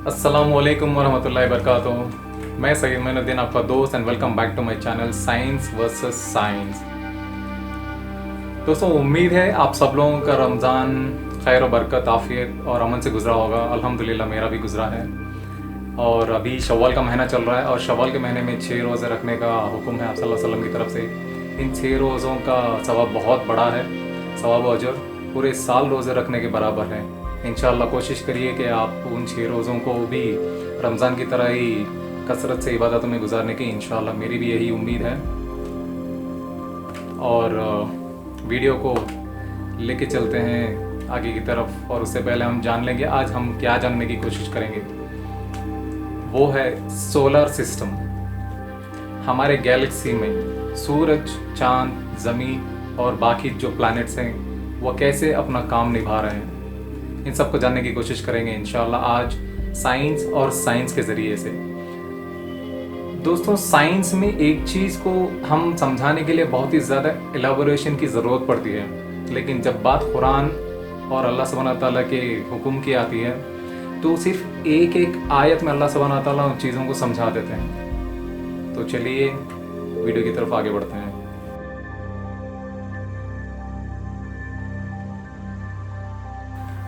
अस्सलामुअलैकुम वरहमतुल्लाहि वबरकातुहू। मैं सईद मोइनुद्दीन, आपका दोस्त, and welcome back to my channel science versus science. दोस्तों, उम्मीद है आप सब लोगों का रमज़ान खैर बरकत, आफियत और अमन से गुजरा होगा। अल्हम्दुलिल्लाह मेरा भी गुजरा है। और अभी शव्वाल का महीना चल रहा है और शव्वाल के महीने में 6 रोज़े रखने का हुक्म है आप सल्लल्लाहु अलैहि वसल्लम की तरफ से। इन 6 रोज़ों का सवाब बहुत बड़ा है। सवाब व अजर पूरे साल रोज़े रखने के बराबर है। इंशाअल्लाह कोशिश करिए कि आप उन 6 रोज़ों को भी रमज़ान की तरह ही कसरत से इबादतों में गुजारने की इंशाअल्लाह मेरी भी यही उम्मीद है। और वीडियो को लेके चलते हैं आगे की तरफ, और उससे पहले हम जान लेंगे आज हम क्या जानने की कोशिश करेंगे। वो है सोलर सिस्टम। हमारे गैलेक्सी में सूरज, चांद, ज़मीन और बाकी जो प्लैनेट्स हैं वो कैसे अपना काम निभा रहे हैं, इन सब को जानने की कोशिश करेंगे इंशाअल्लाह आज साइंस और साइंस के ज़रिए से। दोस्तों, साइंस में एक चीज़ को हम समझाने के लिए बहुत ही ज़्यादा एलाबोरेशन की ज़रूरत पड़ती है, लेकिन जब बात कुरान और अल्लाह सुब्हानहू तआला के हुक्म की आती है तो सिर्फ एक एक आयत में अल्लाह सुब्हानहू तआला उन चीज़ों को समझा देते हैं। तो चलिए वीडियो की तरफ आगे बढ़ते हैं।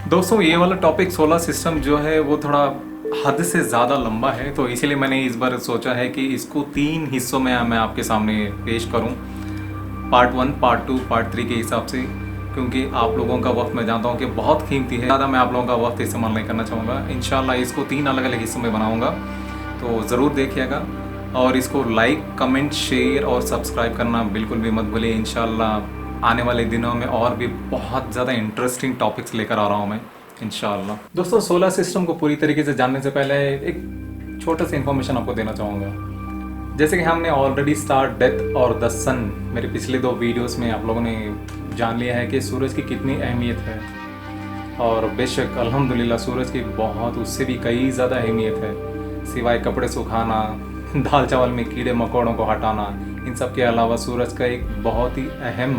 दोस्तों, ये वाला टॉपिक सोलर सिस्टम जो है वो थोड़ा हद से ज़्यादा लंबा है, तो इसीलिए मैंने इस बार सोचा है कि इसको 3 हिस्सों में मैं आपके सामने पेश करूं, पार्ट 1, पार्ट 2, पार्ट 3 के हिसाब से, क्योंकि आप लोगों का वक्त मैं जानता हूं कि बहुत कीमती है। ज़्यादा मैं आप लोगों का वक्त इस्तेमाल नहीं करना चाहूँगा। इंशाल्लाह इसको 3 अलग अलग हिस्सों में बनाऊँगा, तो ज़रूर देखिएगा। और इसको लाइक, कमेंट, शेयर और सब्सक्राइब करना बिल्कुल भी मत भूलिए। इंशाल्लाह आने वाले दिनों में और भी बहुत ज़्यादा इंटरेस्टिंग टॉपिक्स लेकर आ रहा हूँ मैं इंशाअल्लाह। दोस्तों, सोलर सिस्टम को पूरी तरीके से जानने से पहले एक छोटा सा इन्फॉर्मेशन आपको देना चाहूँगा। जैसे कि हमने ऑलरेडी स्टार, डेथ और द सन मेरे पिछले 2 वीडियोस में आप लोगों ने जान लिया है कि सूरज की कितनी अहमियत है। और बेशक अल्हम्दुलिल्लाह सूरज की बहुत, उससे भी कई ज़्यादा अहमियत है, सिवाय कपड़े सुखाना, दाल चावल में कीड़े मकोड़ों को हटाना, इन सब के अलावा सूरज का एक बहुत ही अहम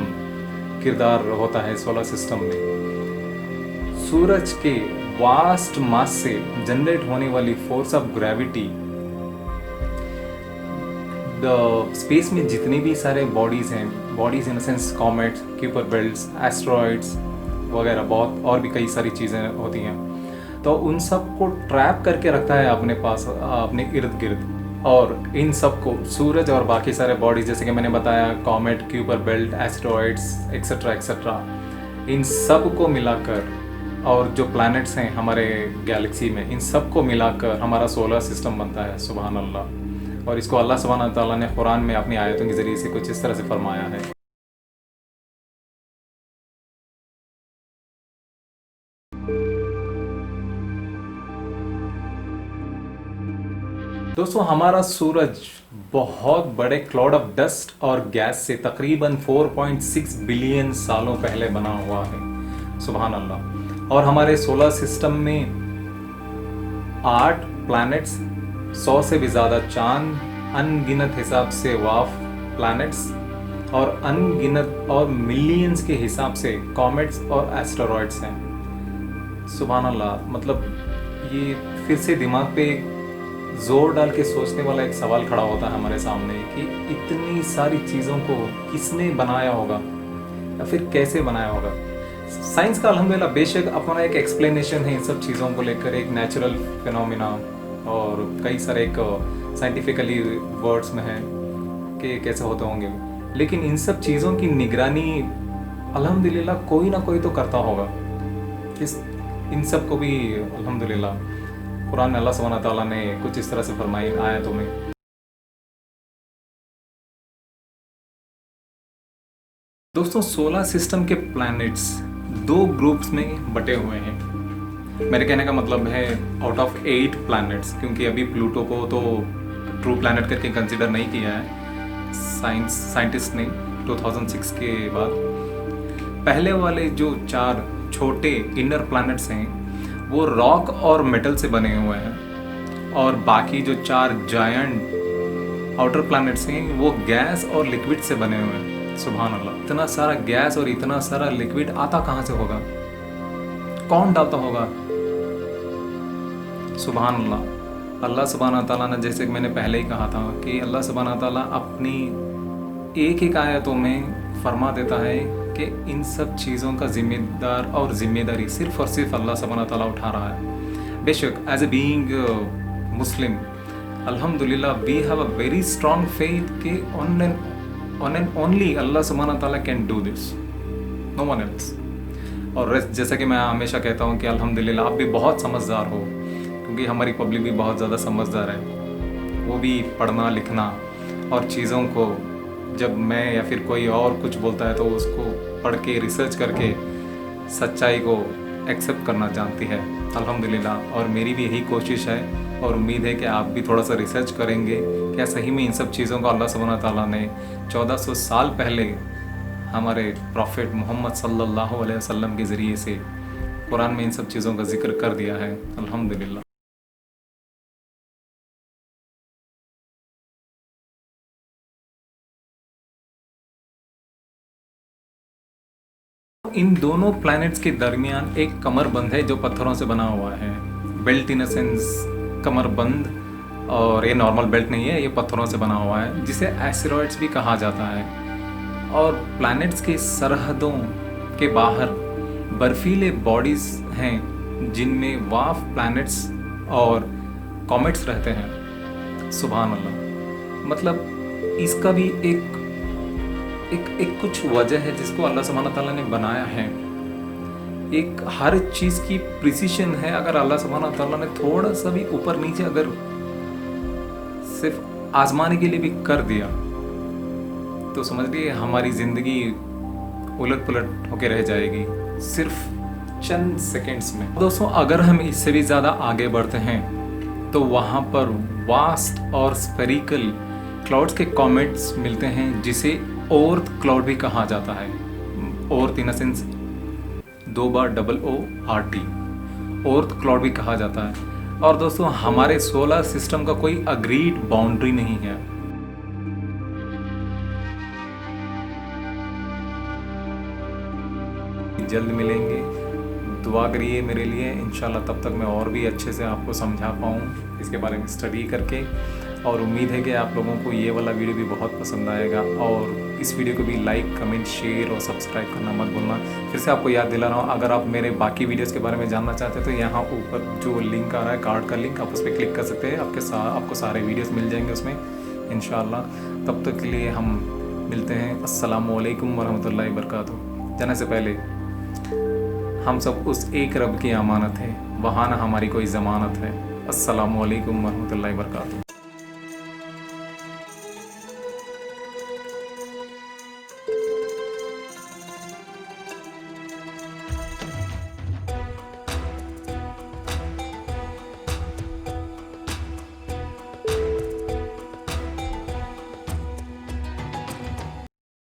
किरदार होता है सोलर सिस्टम में। सूरज के वास्ट मास से जनरेट होने वाली फोर्स ऑफ ग्रेविटी स्पेस में जितनी भी सारे बॉडीज हैं, bodies in sense comets, Kuiper belts, asteroids वगैरह, बहुत और भी कई सारी चीज़ें होती हैं, तो उन सब को ट्रैप करके रखता है अपने पास, अपने इर्द गिर्द। और इन सब को सूरज और बाकी सारे बॉडीज, जैसे कि मैंने बताया, comet, Kuiper belt, asteroids etcetera etcetera, इन सब को मिलाकर और जो प्लैनेट्स हैं हमारे गैलेक्सी में, इन सब को मिलाकर हमारा सोलर सिस्टम बनता है। सुभान अल्लाह। और इसको अल्लाह सुब्हानहू तआला ने कुरान में अपनी आयतों के ज़रिए से कुछ इस तरह से फरमाया है। दोस्तों, हमारा सूरज बहुत बड़े क्लाउड ऑफ डस्ट और गैस से तकरीबन 4.6 बिलियन सालों पहले बना हुआ है। सुभान अल्लाह। और हमारे सोलर सिस्टम में 8 प्लैनेट्स, 100 से भी ज़्यादा चांद, अनगिनत हिसाब से वाफ प्लैनेट्स और अनगिनत और मिलियंस के हिसाब से कॉमेट्स और एस्टेरॉइड्स हैं। सुभान अल्लाह। मतलब ये फिर से दिमाग पे जोर डाल के सोचने वाला एक सवाल खड़ा होता है हमारे सामने कि इतनी सारी चीज़ों को किसने बनाया होगा या फिर कैसे बनाया होगा। साइंस का अल्हम्दुलिल्लाह बेशक अपना एक एक्सप्लेनेशन है इन सब चीज़ों को लेकर, एक नेचुरल फिनोमिना, और कई सारे एक साइंटिफिकली वर्ड्स में है कि कैसे होते होंगे, लेकिन इन सब चीज़ों की निगरानी अल्हम्दुलिल्लाह कोई ना कोई तो करता होगा। इन सब को भी अल्हम्दुलिल्लाह कुरान में अल्लाह सुब्हानहू तआला ने कुछ इस तरह से फरमाई आयतों में। दोस्तों, सोलर सिस्टम के प्लैनेट्स 2 ग्रुप्स में बटे हुए हैं। मेरे कहने का मतलब है आउट ऑफ 8 प्लैनेट्स, क्योंकि अभी प्लूटो को तो ट्रू प्लैनेट करके कंसिडर नहीं किया है साइंटिस्ट ने 2006 के बाद। पहले वाले जो 4 छोटे इनर प्लैनेट्स हैं वो रॉक और मेटल से बने हुए हैं, और बाकी जो 4 जायंट आउटर प्लैनेट्स हैं वो गैस और लिक्विड से बने हुए हैं। सुभान अल्लाह। इतना सारा गैस और इतना सारा लिक्विड आता कहाँ से होगा? कौन डालता होगा? सुभान अल्लाह। अल्लाह सुब्हानहू व तआला ने, जैसे कि मैंने पहले ही कहा था, कि अल्लाह सुब्हानहू व तआला अपनी एक एक आयतों में फरमा देता है कि इन सब चीज़ों का ज़िम्मेदार और ज़िम्मेदारी सिर्फ़ और सिर्फ अल्लाह सुब्हानहू व तआला उठा रहा है। बेशक एज ए बीइंग मुस्लिम, अल्हम्दुलिल्लाह, we have a very strong faith कि ऑन एंड ओनली अल्लाह सुब्हानहू व तआला can do this, no one else. और जैसा कि मैं हमेशा कहता हूँ कि अल्हम्दुलिल्लाह आप भी बहुत समझदार हो, क्योंकि हमारी पब्लिक भी बहुत ज़्यादा समझदार है। वो भी पढ़ना लिखना और चीज़ों को, जब मैं या फिर कोई और कुछ बोलता है तो उसको पढ़ के रिसर्च करके सच्चाई को एक्सेप्ट करना जानती है, अल्हम्दुलिल्लाह। और मेरी भी यही कोशिश है और उम्मीद है कि आप भी थोड़ा सा रिसर्च करेंगे क्या सही में इन सब चीज़ों को अल्लाह सुब्हानहू व तआला ने 1400 साल पहले हमारे प्रॉफिट मोहम्मद सल्लल्लाहु अलैहि वसल्लम के ज़रिए से कुरान में इन सब चीज़ों का जिक्र कर दिया है, अल्हम्दुलिल्लाह। इन दोनों प्लैनेट्स के दरमियान एक कमरबंद है जो पत्थरों से बना हुआ है। बेल्ट इन अ सेंस कमरबंद, और ये नॉर्मल बेल्ट नहीं है, ये पत्थरों से बना हुआ है, जिसे एस्टेरॉइड्स भी कहा जाता है। और प्लैनेट्स के सरहदों के बाहर बर्फीले बॉडीज़ हैं जिनमें वाफ प्लैनेट्स और कॉमेट्स रहते हैं। सुभान अल्लाह। मतलब इसका भी एक कुछ वजह है जिसको अल्लाह सुब्हानहू व तआला ने बनाया है। एक हर चीज़ की प्रिसीशन है। अगर अल्लाह सुब्हानहू व तआला ने थोड़ा सा भी ऊपर नीचे अगर सिर्फ आजमाने के लिए भी कर दिया तो समझ लीजिए हमारी ज़िंदगी उलट पुलट होके रह जाएगी सिर्फ चंद सेकंड्स में। दोस्तों, अगर हम इससे भी ज़्यादा आगे बढ़ते हैं तो वहाँ पर वास्ट और स्फेरिकल क्लाउड्स के कॉमेट्स मिलते हैं, जिसे ओर्थ क्लाउड भी कहा जाता है। ओर्थ इन अ सेंस 2 बार OORT, ओर्थ क्लाउड भी कहा जाता है। और दोस्तों, हमारे सोलर सिस्टम का कोई अग्रीड बाउंड्री नहीं है। जल्द मिलेंगे, दुआ करिए मेरे लिए, इंशाल्लाह तब तक मैं और भी अच्छे से आपको समझा पाऊँ इसके बारे में स्टडी करके। और उम्मीद है कि आप लोगों को ये वाला वीडियो भी बहुत पसंद आएगा। और इस वीडियो को भी लाइक, कमेंट, शेयर और सब्सक्राइब करना मत भूलना। फिर से आपको याद दिला रहा हूँ, अगर आप मेरे बाकी वीडियोस के बारे में जानना चाहते हैं तो यहाँ ऊपर जो लिंक आ रहा है, कार्ड का लिंक, आप उस पर क्लिक कर सकते हैं। आपको सारे वीडियोस मिल जाएंगे उसमें इंशाल्लाह। तब तक के लिए हम मिलते हैं। अस्सलामु अलैकुम वरहमतुल्लाहि वबरकातुहू। जाने से पहले हम सब उस एक रब की अमानत है, वहाँ ना हमारी कोई ज़मानत है। अस्सलामु अलैकुम वरहमतुल्लाहि वबरकातुहू।